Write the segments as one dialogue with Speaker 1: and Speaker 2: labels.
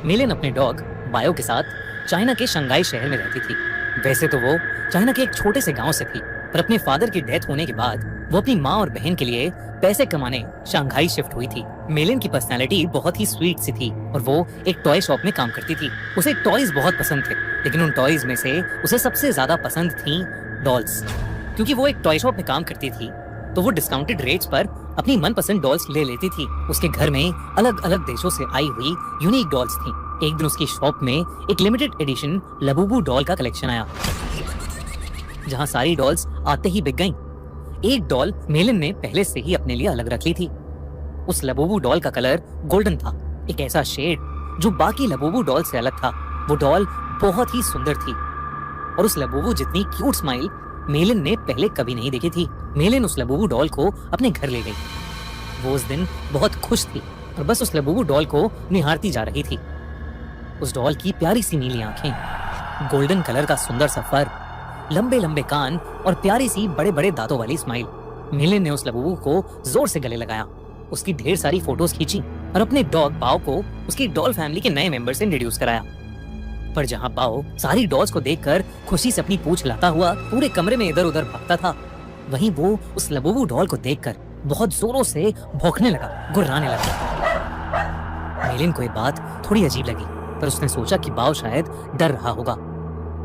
Speaker 1: मिलिन अपने dog bio के साथ चाइना के शंघाई शहर में रहती थी। वैसे तो वो चाइना के एक छोटे से गांव से थी, पर अपने फादर की डेथ होने के बाद वो अपनी माँ और बहन के लिए पैसे कमाने शंघाई शिफ्ट हुई थी। मिलिन की पर्सनालिटी बहुत ही स्वीट सी थी और वो एक टॉय शॉप में काम करती थी। उसे टॉयज बहुत पसंद थे, लेकिन उन टॉयज में से उसे सबसे ज्यादा पसंद थी डॉल्स। क्योंकि वो एक टॉय शॉप में काम करती थी, तो वो डिस्काउंटेड रेट्स पर अपनी मनपसंद डॉल्स ले लेती थी। उसके घर में अलग अलग देशों से आई हुई यूनिक डॉल्स थी। एक दिन उसकी शॉप में एक लिमिटेड एडिशन लबूबू डॉल का कलेक्शन आया, जहां सारी डॉल्स आते ही बिक गईं। एक डॉल मेलिन ने पहले से ही अपने लिए अलग रख ली थी। उस लबूबू डॉल का कलर गोल्डन था, एक ऐसा शेड जो बाकी लबूबू डॉल से अलग था। वो डॉल बहुत ही सुंदर थी और उस लबूबू जितनी क्यूट स्माइल मेलिन ने पहले कभी नहीं देखी थी। मेलिन उस लबूबू डॉल को अपने घर ले गई। वो उस दिन बहुत खुश थी और बस उस लबूबू डॉल को निहारती जा रही थी। उस डॉल की प्यारी सी नीली आंखें, गोल्डन कलर का सुंदर सा फर, लंबे लंबे कान और प्यारी सी बड़े बड़े दांतों वाली स्माइल। मेलिन ने उस लबूबू को जोर से गले लगाया, उसकी ढेर सारी फोटोज खींची और अपने डॉग बाओ को उसकी डॉल फैमिली के नए मेंबर से इंट्रोड्यूस कराया। पर जहां बाओ सारी डॉल्स को देखकर खुशी से अपनी पूंछ हिलाता हुआ पूरे कमरे में इधर उधर भागता था, वहीं वो उस लबूबू डॉल को देखकर बहुत जोरों से भौंकने लगा, गुर्राने लगा। मेलिन को ये बात थोड़ी अजीब लगी, पर उसने सोचा कि बाओ शायद डर रहा होगा,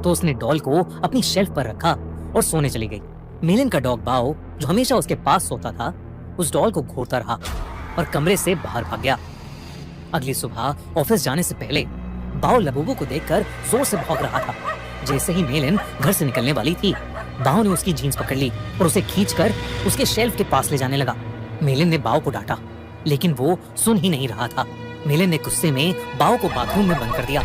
Speaker 1: तो उसने डॉल को अपनी शेल्फ पर रखा और सोने चली गई। मेलिन का डॉग बाओ, जो हमेशा उसके पास सोता था, उस डॉल को घूरता रहा और कमरे से बाहर भाग गया। अगली सुबह ऑफिस जाने से पहले बाओ लबूबू को देखकर जोर से भौंक रहा था। जैसे ही मेलिन घर से निकलने वाली थी, बाओ ने उसकी जीन्स पकड़ ली और उसे खींचकर उसके शेल्फ के पास ले जाने लगा। मेलिन ने बाओ को डांटा, लेकिन वो सुन ही नहीं रहा था। मेलिन ने गुस्से में बाओ को बाथरूम में बंद कर दिया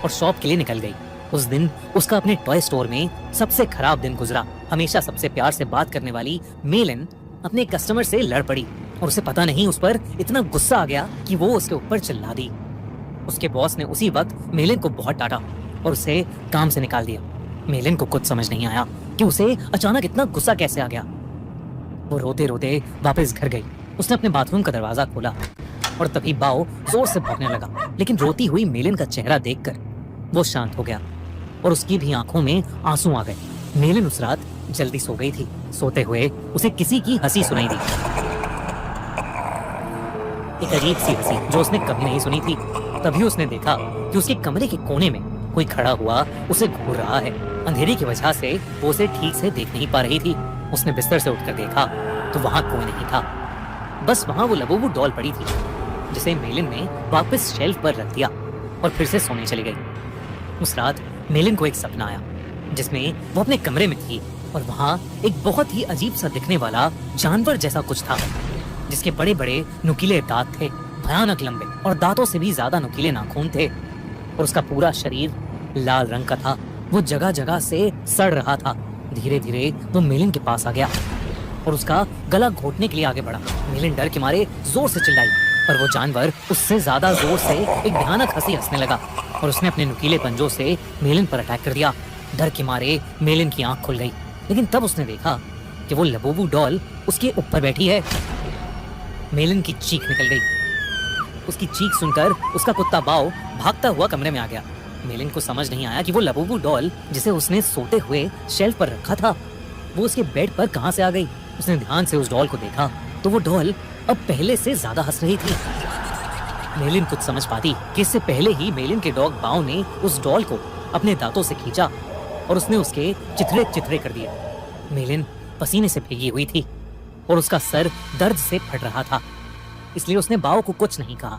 Speaker 1: और शॉप के लिए निकल गई। उस दिन उसका अपने टॉय स्टोर में सबसे खराब दिन गुजरा। हमेशा सबसे प्यार से बात करने वाली मेलिन अपने कस्टमर से लड़ पड़ी और उसे पता नहीं उस पर इतना गुस्सा आ गया कि वो उसके ऊपर चिल्ला दी। उसके बॉस ने उसी वक्त मेलिन को बहुत डांटा और उसे काम से निकाल दिया। मेलिन को कुछ समझ नहीं आया कि उसे अचानक इतना गुस्सा कैसे आ गया। वो रोते रोते वापस घर गई। उसने अपने बाथरूम का दरवाजा खोला और तभी बाओ जोर से भौंकने लगा, लेकिन रोती हुई मेलिन का चेहरा देखकर वो शांत हो गया और उसकी भी आंखों में आंसू आ गए। मेलिन उस रात जल्दी सो गई थी। सोते हुए उसे किसी की हंसी सुनाई दी, एक अजीब सी हंसी जो उसने कभी नहीं सुनी थी। तभी उसने देखा कि उसके कमरे के कोने में कोई खड़ा हुआ उसे घूर रहा है। अंधेरे की वजह से वो उसे ठीक से देख नहीं पा रही थी। उसने बिस्तर से उठकर देखा तो वहां कोई नहीं था, बस वहां वो लबूबू डॉल पड़ी थी, जिसे मेलिन ने वापस शेल्फ पर रख दिया और फिर से सोने चली गई। उस रात मेलिन को एक सपना आया जिसमें वो अपने कमरे में थी और वहां एक बहुत ही अजीब सा दिखने वाला जानवर जैसा कुछ था, जिसके बड़े बड़े नुकीले दांत थे, भयानक लंबे और दांतों से भी ज्यादा नुकीले नाखून थे और उसका पूरा शरीर लाल रंग का था। वो जगह जगह से सड़ रहा था। धीरे धीरे वो मेलिन के पास आ गया और उसका गला घोटने के लिए आगे बढ़ा। मेलिन डर के मारे जोर से चिल्लाई, पर वो जानवर उससे ज्यादा जोर से एक भयानक हंसी हंसने लगा और उसने अपने नुकीले पंजों से मेलिन पर अटैक कर दिया। डर के मारे मेलिन की आंख खुल गई, लेकिन तब उसने देखा कि वो लबूबू डॉल उसके ऊपर बैठी है। मेलिन की चीख निकल गई। उसकी चीख सुनकर उसका कुत्ता बाओ भागता हुआ कमरे में आ गया। मेलिन को समझ नहीं आया कि वो लबूबू डॉल जिसे उसने सोते हुए शेल्फ पर रखा था, वो उसके बेड पर कहां से आ गई। उसने ध्यान से उस डॉल को देखा तो वो डॉल अब पहले से ज्यादा हंस रही थी। मेलिन कुछ समझ पाती कि इससे पहले ही मेलिन के डॉग बाओ ने उस डॉल को अपने दांतों से खींचा और उसने उसके चिथड़े चिथड़े कर दिए। मेलिन पसीने से भीगी हुई थी और उसका सर दर्द से फट रहा था, इसलिए उसने बाओ को कुछ नहीं कहा।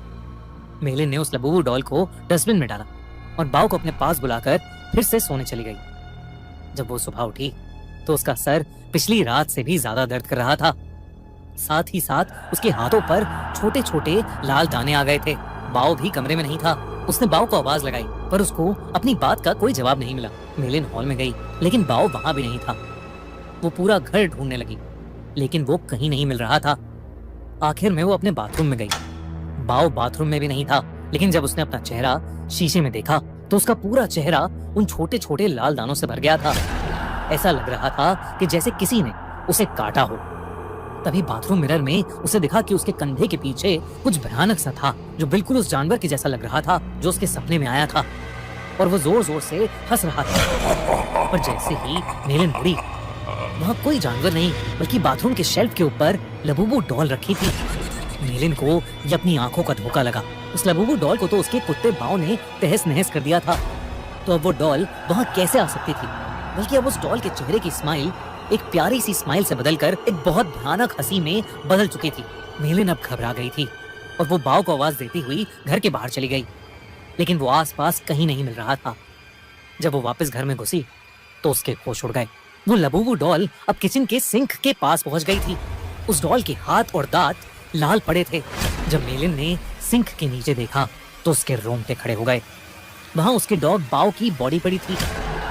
Speaker 1: मेलिन ने उस लबूबू डॉल को डस्टबिन में डाला और बाओ को अपने पास बुलाकर फिर से सोने चली गई। जब वो सुबह उठी तो उसका सर पिछली रात से भी ज्यादा दर्द कर रहा था। साथ ही साथ उसके हाथों पर छोटे छोटे लाल दाने आ गए थे। बाओ भी कमरे में नहीं था। उसने बाओ को आवाज लगाई, पर उसको अपनी बात का कोई जवाब नहीं मिला। मेलिन हॉल में गई, लेकिन बाओ वहां भी नहीं था। वो पूरा घर ढूंढने लगी, लेकिन वो कहीं नहीं मिल रहा था। आखिर में वो अपने बाथरूम में गई। बाओ बाथरूम में भी नहीं था, लेकिन जब उसने अपना चेहरा शीशे में देखा तो उसका पूरा चेहरा उन छोटे छोटे लाल दानों से भर गया था। ऐसा लग रहा था कि जैसे किसी ने उसे काटा हो। तभी बाथरूम मिरर में उसे दिखा कि उसके कंधे के पीछे कुछ भयानक सा था, जो बिल्कुल उस जानवर के जैसा लग रहा था जो उसके सपने में आया था, और वो जोर जोर से हंस रहा था। पर जैसे ही मेलिन मुड़ी, वहाँ कोई जानवर नहीं बल्कि बाथरूम के शेल्फ के ऊपर लबूबू डॉल रखी थी। मेलिन को ये अपनी आंखों का धोखा लगा। उस लबूबू डॉल को तो उसके कुत्ते बाव ने तहस नहस कर दिया था, तो अब वो डॉल वहाँ कैसे आ सकती थी? बल्कि अब उस डॉल के चेहरे की स्माइल एक प्यारी सी स्माइल से बदलकर एक बहुत भयानक हंसी में बदल चुकी थी। मेलिन अब घबरा गई थी और वो बाव को आवाज देती हुई घर के बाहर चली गई, लेकिन वो आसपास कहीं नहीं मिल रहा था। जब वो वापस घर में घुसी तो उसके होश उड़ गए। वो लबूबू डॉल अब किचन के सिंक के पास पहुंच गई थी। उस डॉल के हाथ और दांत लाल पड़े थे। जब मेलिन ने सिंक के नीचे देखा तो उसके रोंगटे खड़े हो गए। वहां उसके डॉग बाव की बॉडी पड़ी थी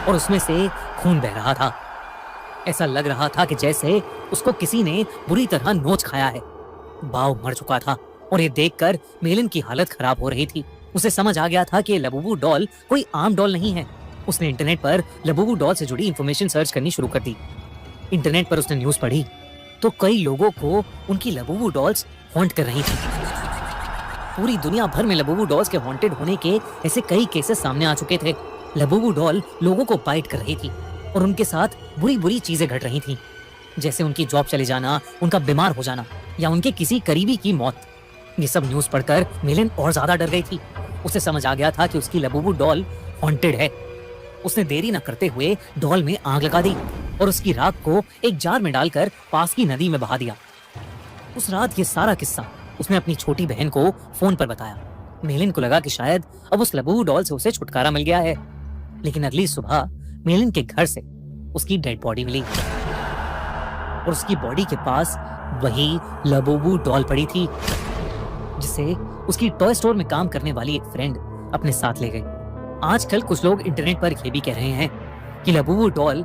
Speaker 1: और उसमें से खून बह रहा था। ऐसा लग रहा था कि जैसे उसको किसी ने बुरी तरह नोच खाया है। बाव मर चुका था और ये देखकर मेलिन की हालत खराब हो रही थी। उसे समझ आ गया था कि ये लबूबू डॉल कोई आम डॉल नहीं है। उसने इंटरनेट पर लबूबू डॉल से जुड़ी इंफॉर्मेशन सर्च करनी शुरू कर दी। इंटरनेट पर उसने न्यूज़ पढ़ी तो कई लोगों को उनकी लबूबू डॉल्स हॉन्ट कर रही थी। पूरी दुनिया भर में लबूबू डॉल्स के हॉन्टेड होने के ऐसे कई केसेस सामने आ चुके थे। लबूबू डॉल लोगों को बाइट कर रही थी और उनके साथ बुरी बुरी चीजें घट रही थीं, जैसे उनकी जॉब चले जाना, उनका बीमार हो जाना या उनके किसी करीबी की मौत। ये सब न्यूज़ पढ़कर मेलिन और ज्यादा डर गई थी। उसे समझ आ गया था कि उसकी लबूबू डॉल हॉन्टेड है। उसने देरी न करते हुए डॉल में आग लगा दी और उसकी राख को एक जार में डालकर पास की नदी में बहा दिया। उस रात ये सारा किस्सा उसने अपनी छोटी बहन को फोन पर बताया। मेलिन को लगा कि शायद अब उस लबूबू डॉल से उसे छुटकारा मिल गया है, लेकिन अगली सुबह मेलिन के घर से उसकी डेड बॉडी मिली और उसकी बॉडी के पास वही लबूबू डॉल पड़ी थी, जिसे उसकी टॉय स्टोर में काम करने वाली एक फ्रेंड अपने साथ ले गई। आजकल कुछ लोग इंटरनेट पर ये भी कह रहे हैं कि लबूबू डॉल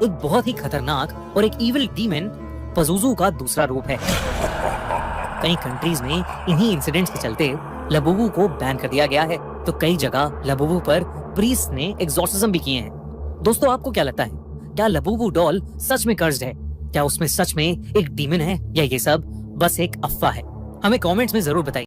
Speaker 1: एक बहुत ही खतरनाक और एक इविल डीमन पज़ुज़ू का दूसरा रूप है। कई कंट्रीज में इन्हीं इंसिडेंट्स के चलते लबूबू को बैन कर दिया गया है, तो कई जगह लबूबू पर प्रीस्ट ने एग्जॉर्सिज्म भी किए हैं। दोस्तों, आपको क्या लगता है? क्या लबूबू डॉल सच में कर्स्ड है? क्या उसमें सच में एक डीमन है या ये सब बस एक अफवाह है? हमें कमेंट्स में जरूर बताइए।